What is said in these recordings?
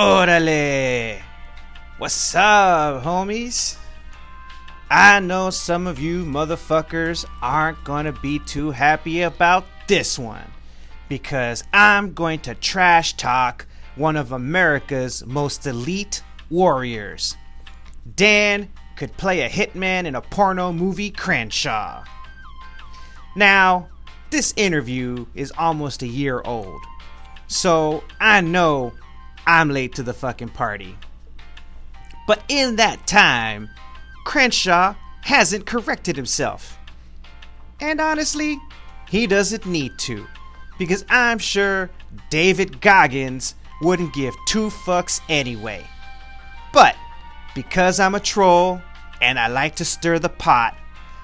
Orale! What's up, homies? I know some of you motherfuckers aren't gonna be too happy about this one, because I'm going to trash talk one of America's most elite warriors. Dan could play a hitman in a porno movie, Crenshaw. Now, this interview is almost a year old, so I know I'm late to the fucking party. But in that time, Crenshaw hasn't corrected himself. And honestly, he doesn't need to, because I'm sure DavidGoggins wouldn't give two fucks anyway. But because I'm a troll and I like to stir the pot,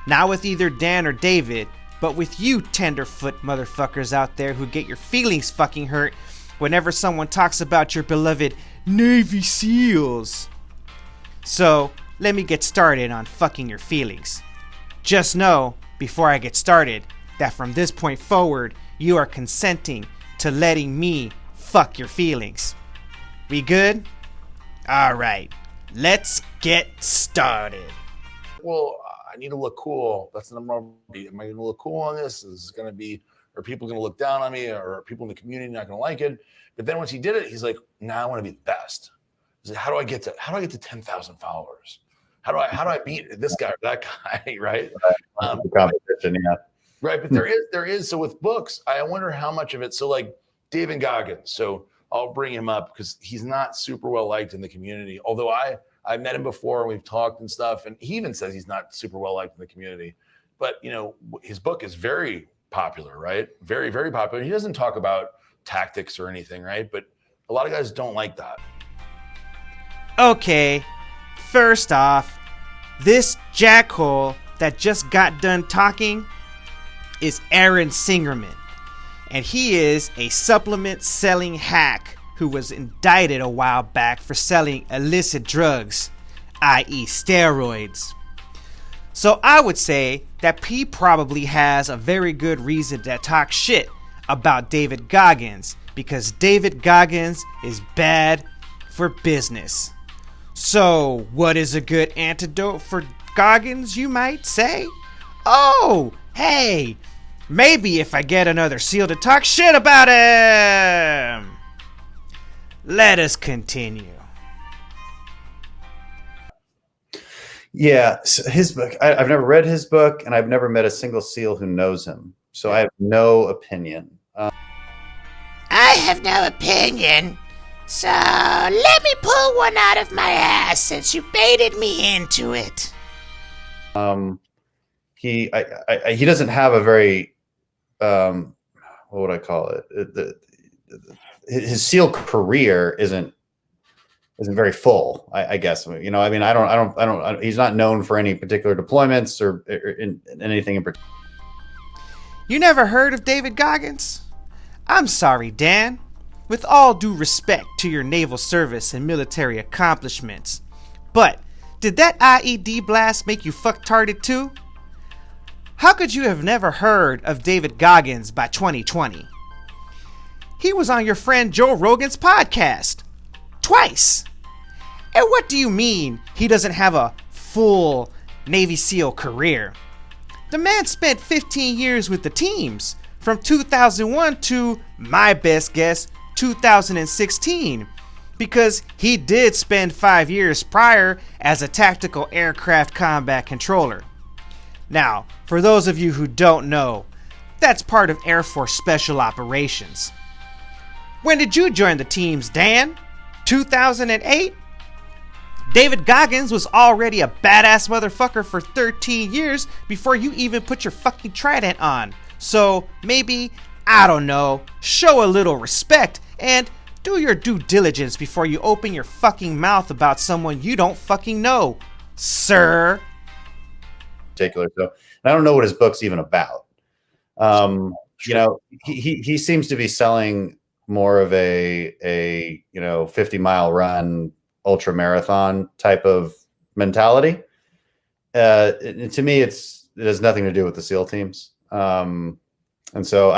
not with either Dan or David, but with you tenderfoot motherfuckers out there who get your feelings fucking hurt whenever someone talks about your beloved Navy SEALs. So let me get started on fucking your feelings. Just know, before I get started, that from this point forward, you are consenting to letting me fuck your feelings. We good? Alright, let's get started. Well, I need to look cool. That's the number one. Am I going to look cool on this? Is it going to be, are people going to look down on me, or are people in the community not going to like it? But then once he did it, he's like, "Now I want to be the best." He's like, how do I get to 10,000 followers? How do I beat this guy or that guy? Right. Competition, yeah. Right. But there is. So with books, I wonder how much of it. So like DavidGoggins. So I'll bring him up because he's not super well liked in the community. Although I met him before and we've talked and stuff. And he even says he's not super well liked in the community. But, you know, his book is very popular, right? Very, very popular. He doesn't talk about tactics or anything, right? But a lot of guys don't like that. Okay, first off, this jackhole that just got done talking is Arron Singermann, and he is a supplement selling hack who was indicted a while back for selling illicit drugs, i.e. steroids. So I would say that he probably has a very good reason to talk shit about DavidGoggins, because DavidGoggins is bad for business. So, what is a good antidote for Goggins, you might say? Oh, hey, maybe if I get another SEAL to talk shit about him. Let us continue. Yeah, so his book, I've never read his book, and I've never met a single SEAL who knows him. So I have no opinion. I have no opinion. So let me pull one out of my ass since you baited me into it. He doesn't have a very what would I call it? His SEAL career isn't very full. I guess, you know. I mean, I don't. He's not known for any particular deployments or in anything in particular. You never heard of DavidGoggins? I'm sorry, Dan. With all due respect to your naval service and military accomplishments, but did that IED blast make you fucktarded too? How could you have never heard of DavidGoggins by 2020? He was on your friend Joe Rogan's podcast twice. And what do you mean he doesn't have a full Navy SEAL career? The man spent 15 years with the teams, from 2001 to, my best guess, 2016, because he did spend 5 years prior as a tactical aircraft combat controller. Now, for those of you who don't know, that's part of Air Force Special Operations. When did you join the teams, Dan? 2008? DavidGoggins was already a badass motherfucker for 13 years before you even put your fucking trident on. So maybe, I don't know, show a little respect and do your due diligence before you open your fucking mouth about someone you don't fucking know, sir. Particular, so I don't know what his book's even about. You know, he seems to be selling more of a 50-mile run, ultra marathon type of mentality. To me, it has nothing to do with the SEAL teams. And so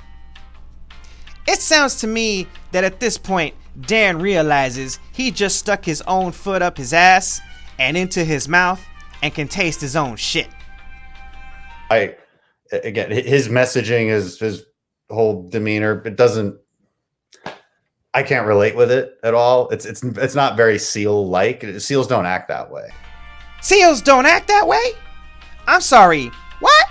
It sounds to me that at this point, Dan realizes he just stuck his own foot up his ass and into his mouth and can taste his own shit. Again, his messaging, his whole demeanor, I can't relate with it at all. It's not very SEAL-like. SEALs don't act that way. SEALs don't act that way? I'm sorry, what?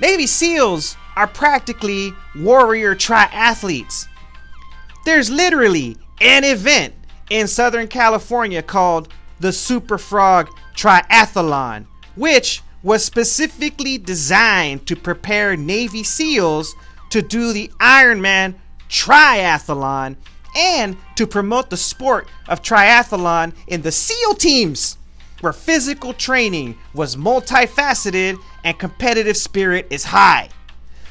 Navy SEALs are practically warrior triathletes. There's literally an event in Southern California called the Super Frog Triathlon, which was specifically designed to prepare Navy SEALs to do the Ironman Triathlon and to promote the sport of triathlon in the SEAL teams, where physical training was multifaceted and competitive spirit is high.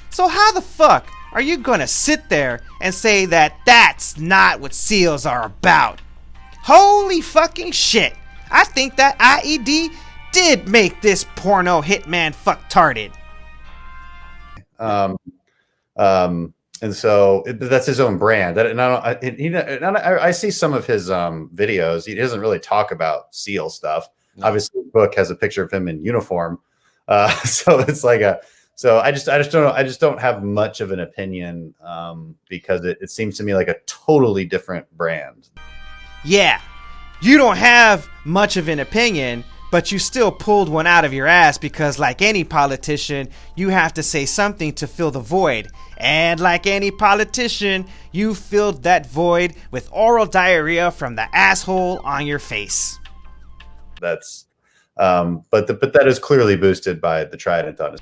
So how the fuck are you gonna sit there and say that that's not what SEALs are about? Holy fucking shit. I think that IED did make this porno hitman fucktarded. And so that's his own brand. And I see some of his videos. He doesn't really talk about SEAL stuff. No. Obviously, the book has a picture of him in uniform. So it's like so I just don't know. I just don't have much of an opinion because it seems to me like a totally different brand. Yeah, you don't have much of an opinion, but you still pulled one out of your ass because, like any politician, you have to say something to fill the void. And like any politician, you filled that void with oral diarrhea from the asshole on your face. That's, but that is clearly boosted by the Trident on his.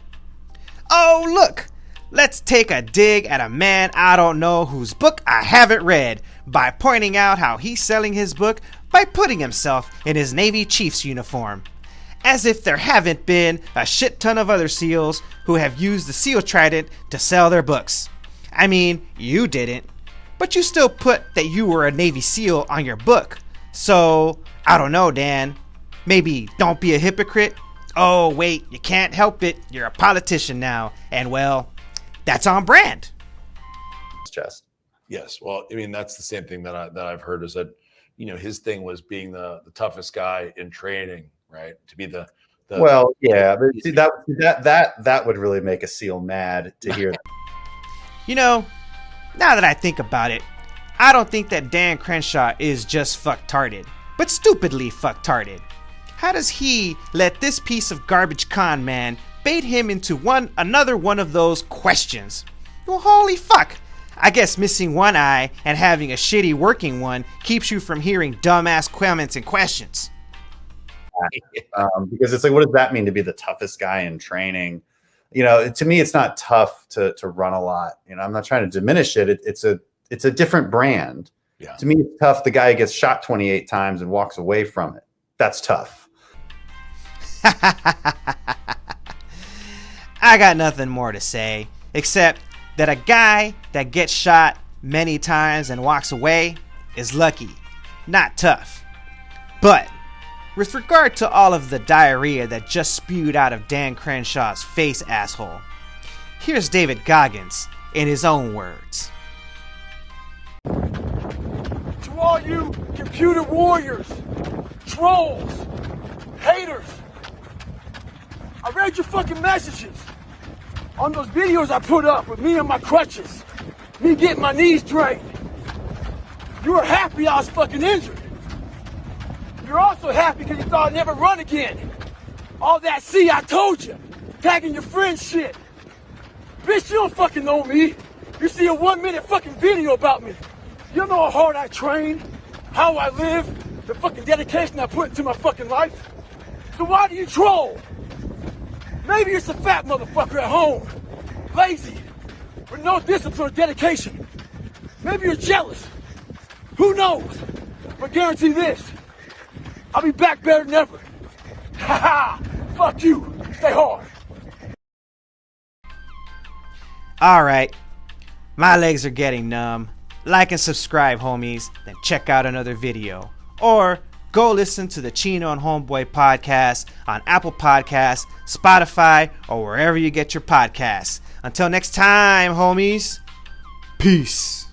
Oh, look! Let's take a dig at a man I don't know whose book I haven't read by pointing out how he's selling his book by putting himself in his Navy Chief's uniform. As if there haven't been a shit ton of other SEALs who have used the SEAL Trident to sell their books. I mean, you didn't, but you still put that you were a Navy SEAL on your book. So, I don't know, Dan. Maybe don't be a hypocrite. Oh, wait, you can't help it. You're a politician now. And well, that's on brand. Chest. Yes. Well, I mean, that's the same thing that I've heard is that, you know, his thing was being the toughest guy in training, right? To be the well, yeah, but see, that would really make a SEAL mad to hear that. You know, now that I think about it, I don't think that Dan Crenshaw is just fucktarded, but stupidly fucktarded. How does he let this piece of garbage con man bait him into another one of those questions? Well, holy fuck. I guess missing one eye and having a shitty working one keeps you from hearing dumbass comments and questions. Because it's like, what does that mean to be the toughest guy in training? You know, to me, it's not tough to run a lot. You know, I'm not trying to diminish it. It's a different brand. Yeah. To me, it's tough. The guy gets shot 28 times and walks away from it. That's tough. I got nothing more to say except that a guy that gets shot many times and walks away is lucky, not tough. But with regard to all of the diarrhea that just spewed out of Dan Crenshaw's face asshole, here's DavidGoggins in his own words. To all you computer warriors, trolls, haters, I read your fucking messages on those videos I put up with me and my crutches, me getting my knees drained. You were happy I was fucking injured. You're also happy because you thought I'd never run again. All that, see, I told you. Tagging your friends shit. Bitch, you don't fucking know me. You see a 1 minute fucking video about me. You don't know how hard I train, how I live, the fucking dedication I put into my fucking life. So why do you troll? Maybe you're some fat motherfucker at home, lazy, with no discipline or dedication. Maybe you're jealous. Who knows? But guarantee this, I'll be back better than ever. Ha ha! Fuck you. Stay hard. Alright, my legs are getting numb. Like and subscribe, homies, then check out another video. Or go listen to the Chino and Homeboy podcast on Apple Podcasts, Spotify, or wherever you get your podcasts. Until next time, homies. Peace. Peace.